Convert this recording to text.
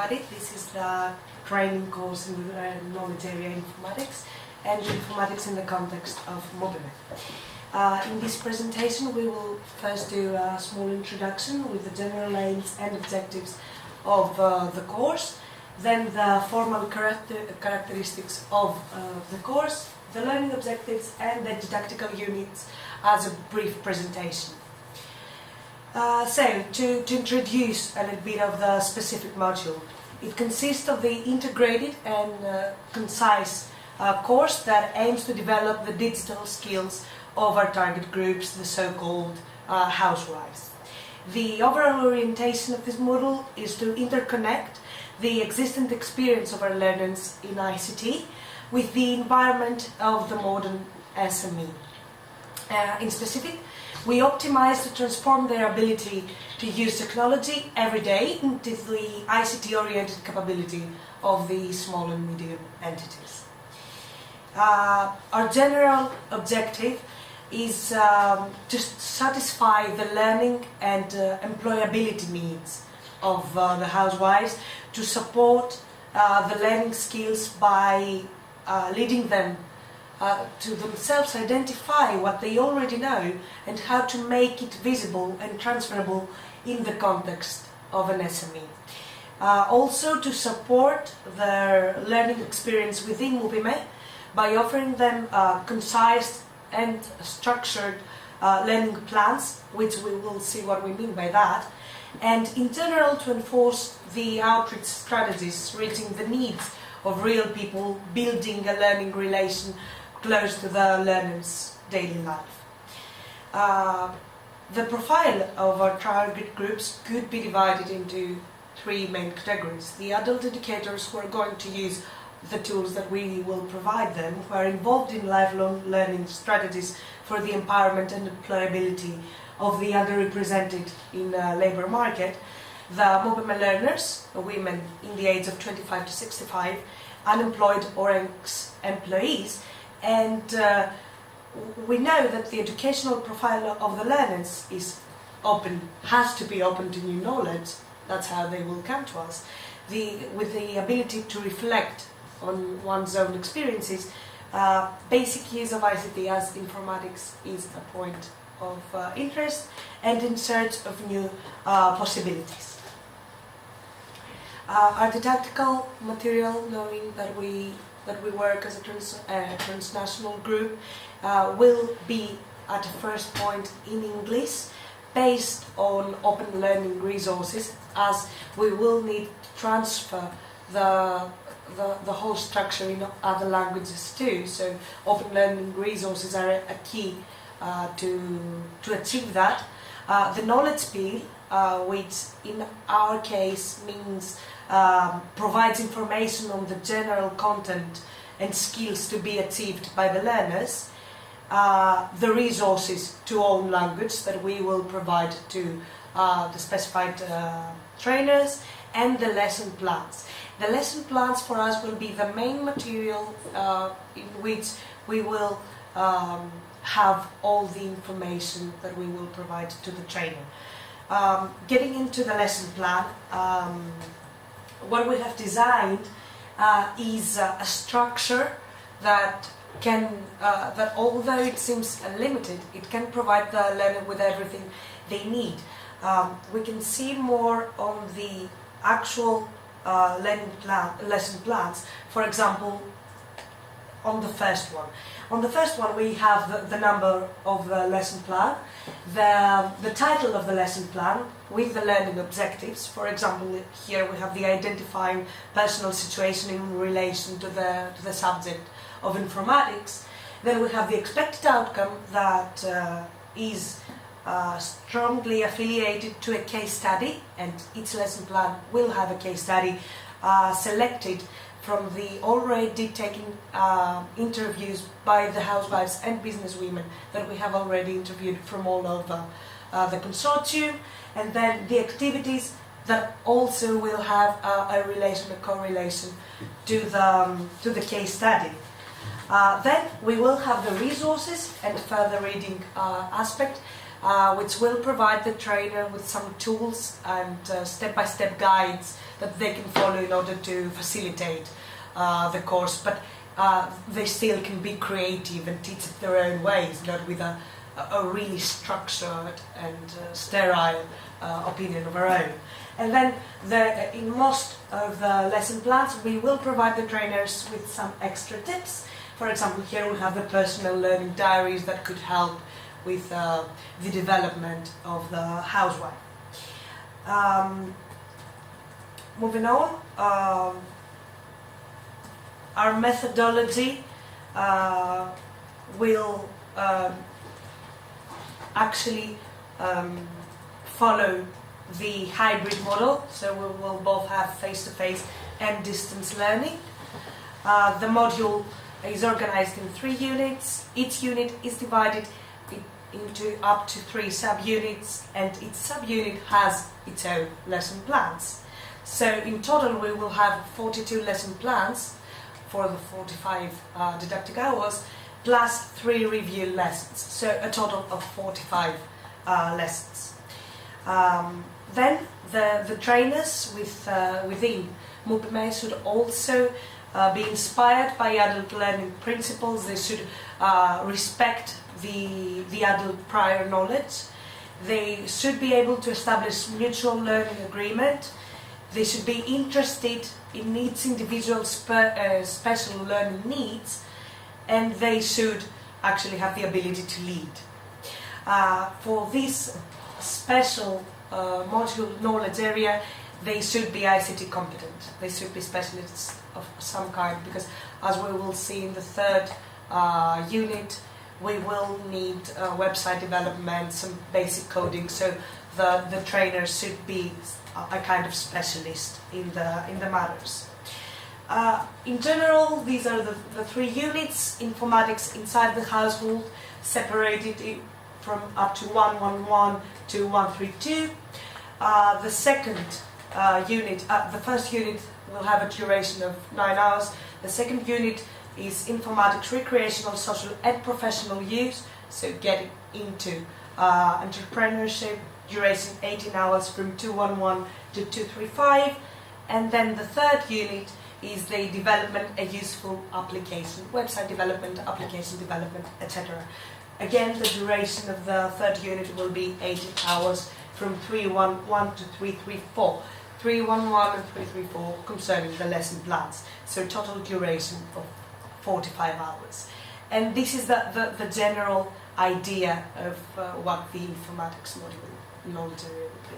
everybody. This is the training course in knowledge area informatics and informatics in the context of MUPYME. In this presentation we will first do a small introduction with the general aims and objectives of the course, then the formal characteristics of the course, the learning objectives and the didactical units as a brief presentation. So, to introduce a little bit of the specific module, it consists of the integrated and concise course that aims to develop the digital skills of our target groups, the so-called housewives. The overall orientation of this module is to interconnect the existing experience of our learners in ICT with the environment of the modern SME. In specific, we optimize to transform their ability to use technology every day into the ICT-oriented capability of the small and medium entities. Our general objective is to satisfy the learning and employability needs of the housewives, to support the learning skills by leading them to themselves identify what they already know and how to make it visible and transferable in the context of an SME. Also to support their learning experience within MUPYME by offering them concise and structured learning plans, which we will see what we mean by that, and in general to enforce the outreach strategies reaching the needs of real people, building a learning relation close to the learner's daily life. The profile of our target groups could be divided into three main categories. The adult educators who are going to use the tools that we will provide them, who are involved in lifelong learning strategies for the empowerment and employability of the underrepresented in the labour market. The MUPYME learners, women in the age of 25 to 65, unemployed or ex-employees, and we know that the educational profile of the learners is open, has to be open to new knowledge. That's how they will come to us. With the ability to reflect on one's own experiences, basic use of ICT as informatics is a point of interest, and in search of new possibilities. Our didactical material, knowing that we work as a transnational group, will be at a first point in English, based on open learning resources, as we will need to transfer the whole structure in other languages too. So open learning resources are a key to achieve that. The knowledge peel, which in our case means provides information on the general content and skills to be achieved by the learners, the resources to own language that we will provide to the specified trainers, and the lesson plans. The lesson plans for us will be the main material in which we will have all the information that we will provide to the trainer. Getting into the lesson plan, what we have designed is a structure that can, that although it seems limited, it can provide the learner with everything they need. We can see more on the actual lesson plans. For example, on the first one. On the first one we have the number of the lesson plan, the title of the lesson plan with the learning objectives. For example, here we have the identifying personal situation in relation to the subject of informatics. Then we have the expected outcome that is strongly affiliated to a case study, and each lesson plan will have a case study selected from the already taken interviews by the housewives and businesswomen that we have already interviewed from all over the consortium, and then the activities that also will have a correlation to the case study. Then we will have the resources and further reading aspect which will provide the trainer with some tools and step-by-step guides that they can follow in order to facilitate the course, but they still can be creative and teach it their own ways, not with a really structured and sterile opinion of our own. And then in most of the lesson plans we will provide the trainers with some extra tips. For example, here we have the personal learning diaries that could help with the development of the housewife. Moving on, our methodology will actually follow the hybrid model, so we will both have face-to-face and distance learning. The module is organized in 3 units. Each unit is divided into up to 3 subunits, and each subunit has its own lesson plans. So in total we will have 42 lesson plans for the 45 didactic hours, plus 3 review lessons, so a total of 45 lessons. Then the trainers within MUPYME should also be inspired by adult learning principles. They should respect the adult prior knowledge. They should be able to establish mutual learning agreement. They should be interested in each individual's special learning needs, and they should actually have the ability to lead. For this special module knowledge area, they should be ICT competent. They should be specialists of some kind, because as we will see in the 3rd unit, we will need website development, some basic coding, so the trainer should be a kind of specialist in the matters. In general, these are the 3 units. Informatics inside the household, separated from up to 111 to 132. The second unit, the first unit will have a duration of 9 hours. The second unit is informatics recreational, social and professional use, so getting into entrepreneurship, duration 18 hours from 211 to 235. And then the 3rd unit is the development a useful application, website development, application development, etc. Again, the duration of the 3rd unit will be 18 hours from 311 to 334. 311 and 334 concerning the lesson plans, so total duration of 45 hours. And this is the general idea of what the informatics module knowledge area would be.